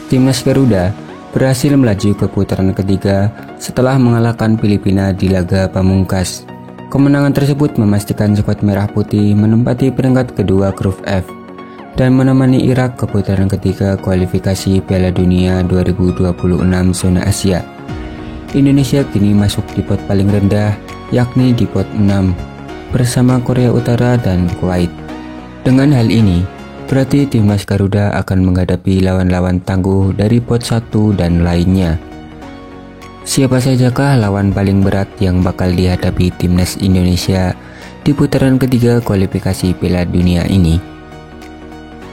Timnas Garuda berhasil melaju ke putaran ketiga setelah mengalahkan Filipina di laga pamungkas. Kemenangan tersebut memastikan skuad Merah Putih menempati peringkat kedua grup F dan menemani Irak ke putaran ketiga kualifikasi Piala Dunia 2026 zona Asia. Indonesia kini masuk di pot paling rendah, yakni di pot 6 bersama Korea Utara dan Kuwait. Dengan hal ini, berarti Timnas Garuda akan menghadapi lawan-lawan tangguh dari pot 1 dan lainnya. Siapa sajakah lawan paling berat yang bakal dihadapi Timnas Indonesia di putaran ketiga kualifikasi Piala Dunia ini?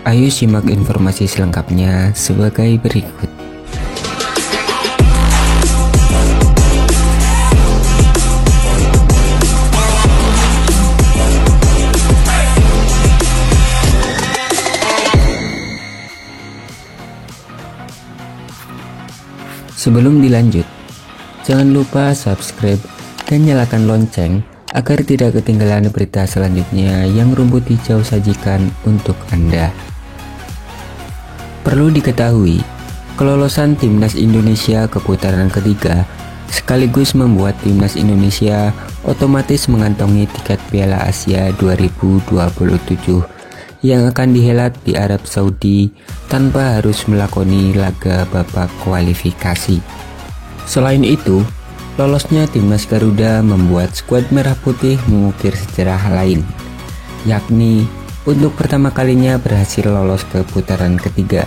Ayo simak informasi selengkapnya sebagai berikut. Sebelum dilanjut, jangan lupa subscribe dan nyalakan lonceng agar tidak ketinggalan berita selanjutnya yang Rumput Hijau sajikan untuk Anda. Perlu diketahui, kelolosan Timnas Indonesia ke putaran ketiga sekaligus membuat Timnas Indonesia otomatis mengantongi tiket Piala Asia 2027 yang akan dihelat di Arab Saudi tanpa harus melakoni laga babak kualifikasi. Selain itu, lolosnya Timnas Garuda membuat skuad Merah Putih mengukir sejarah lain, yakni untuk pertama kalinya berhasil lolos ke putaran ketiga.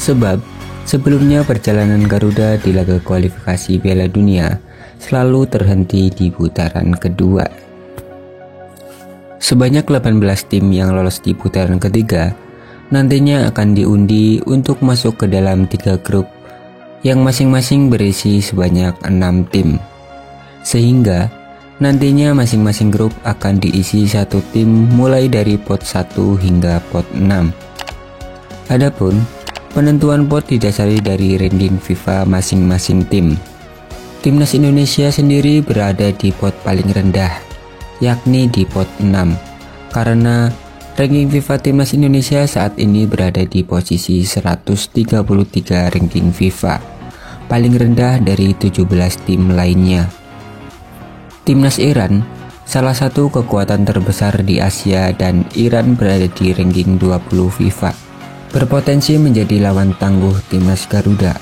Sebab sebelumnya perjalanan Garuda di laga kualifikasi Piala Dunia selalu terhenti di putaran kedua. Sebanyak 18 tim yang lolos di putaran ketiga nantinya akan diundi untuk masuk ke dalam 3 grup yang masing-masing berisi sebanyak 6 tim. Sehingga nantinya masing-masing grup akan diisi 1 tim mulai dari pot 1 hingga pot 6. Adapun penentuan pot didasari dari ranking FIFA masing-masing tim. Timnas Indonesia sendiri berada di pot paling rendah, yakni di pot 6, karena ranking FIFA Timnas Indonesia saat ini berada di posisi 133 ranking FIFA, paling rendah dari 17 tim lainnya. Timnas Iran, salah satu kekuatan terbesar di Asia, dan Iran berada di ranking 20 FIFA, berpotensi menjadi lawan tangguh Timnas Garuda.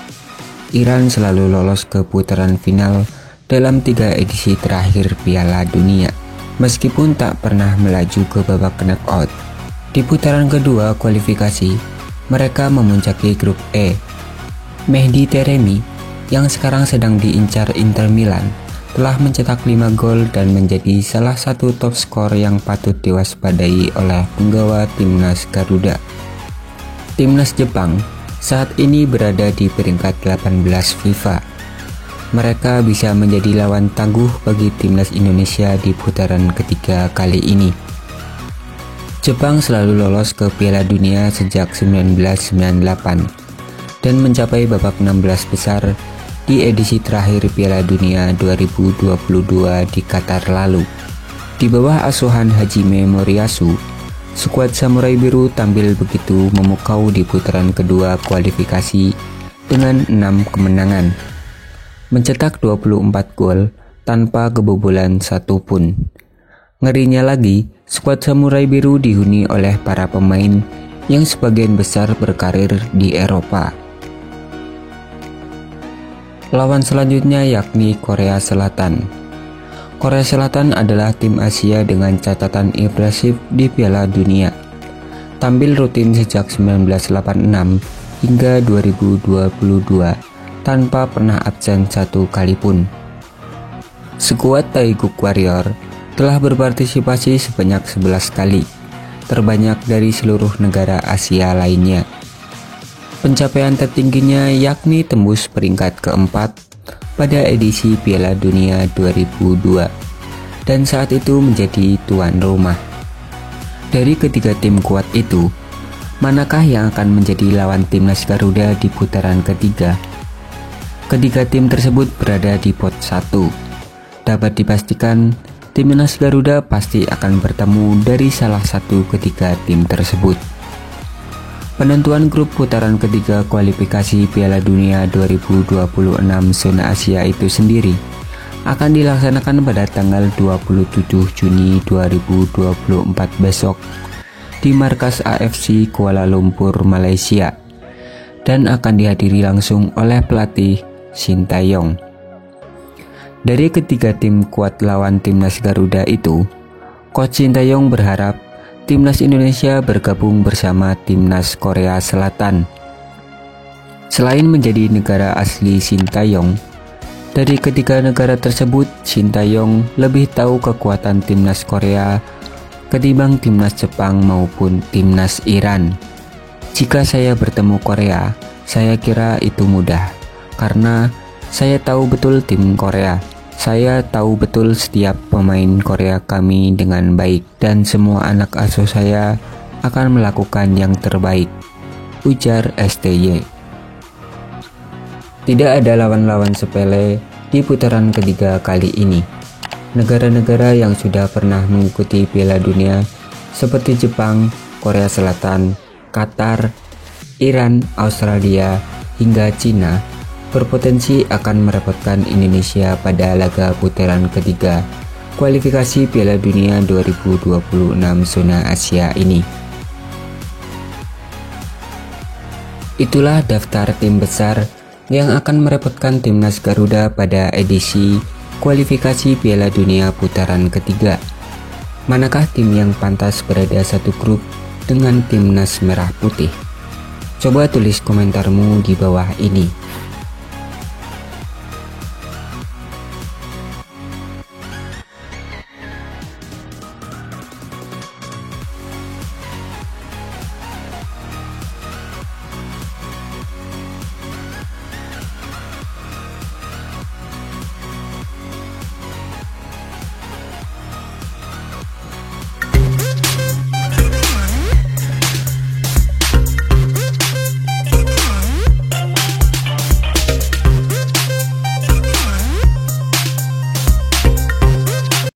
Iran selalu lolos ke putaran final dalam 3 edisi terakhir Piala Dunia, meskipun tak pernah melaju ke babak knockout. Di putaran kedua kualifikasi, mereka memuncaki grup E. Mehdi Taremi, yang sekarang sedang diincar Inter Milan, telah mencetak 5 gol dan menjadi salah satu top skor yang patut diwaspadai oleh penggawa Timnas Garuda. Timnas Jepang saat ini berada di peringkat 18 FIFA. Mereka bisa menjadi lawan tangguh bagi Timnas Indonesia di putaran ketiga kali ini. Jepang selalu lolos ke Piala Dunia sejak 1998 dan mencapai babak 16 besar di edisi terakhir Piala Dunia 2022 di Qatar lalu. Di bawah asuhan Hajime Moriyasu, skuad Samurai Biru tampil begitu memukau di putaran kedua kualifikasi dengan 6 kemenangan, mencetak 24 gol tanpa kebobolan satupun. Ngerinya lagi, skuad Samurai Biru dihuni oleh para pemain yang sebagian besar berkarir di Eropa. Lawan selanjutnya yakni Korea Selatan. Korea Selatan adalah tim Asia dengan catatan impresif di Piala Dunia. Tampil rutin sejak 1986 hingga 2022 tanpa pernah absen satu kali pun. Skuad Taeguk Warrior telah berpartisipasi sebanyak 11 kali, terbanyak dari seluruh negara Asia lainnya. Pencapaian tertingginya yakni tembus peringkat keempat pada edisi Piala Dunia 2002 dan saat itu menjadi tuan rumah. Dari ketiga tim kuat itu, manakah yang akan menjadi lawan Timnas Garuda di putaran ketiga? Ketiga tim tersebut berada di pot 1. Dapat dipastikan Timnas Garuda pasti akan bertemu dari salah satu ketiga tim tersebut. Penentuan grup putaran ketiga kualifikasi Piala Dunia 2026 zona Asia itu sendiri akan dilaksanakan pada tanggal 27 Juni 2024 besok di markas AFC Kuala Lumpur, Malaysia, dan akan dihadiri langsung oleh pelatih Sintayong. Dari ketiga tim kuat lawan timnas Garuda itu, Coach Sintayong berharap timnas Indonesia bergabung bersama timnas Korea Selatan. Selain menjadi negara asli Sintayong, dari ketiga negara tersebut Sintayong lebih tahu kekuatan timnas Korea ketimbang timnas Jepang maupun timnas Iran. Jika saya bertemu Korea, saya kira itu mudah, karena saya tahu betul tim Korea. Saya tahu betul setiap pemain Korea kami dengan baik dan semua anak asuh saya akan melakukan yang terbaik, ujar STY. Tidak ada lawan-lawan sepele di putaran ketiga kali ini. Negara-negara yang sudah pernah mengikuti Piala Dunia seperti Jepang, Korea Selatan, Qatar, Iran, Australia, hingga Cina berpotensi akan merepotkan Indonesia pada laga putaran ketiga kualifikasi Piala Dunia 2026 zona Asia ini. Itulah daftar tim besar yang akan merepotkan timnas Garuda pada edisi kualifikasi Piala Dunia putaran ketiga. Manakah tim yang pantas berada satu grup dengan timnas merah putih? Coba tulis komentarmu di bawah ini.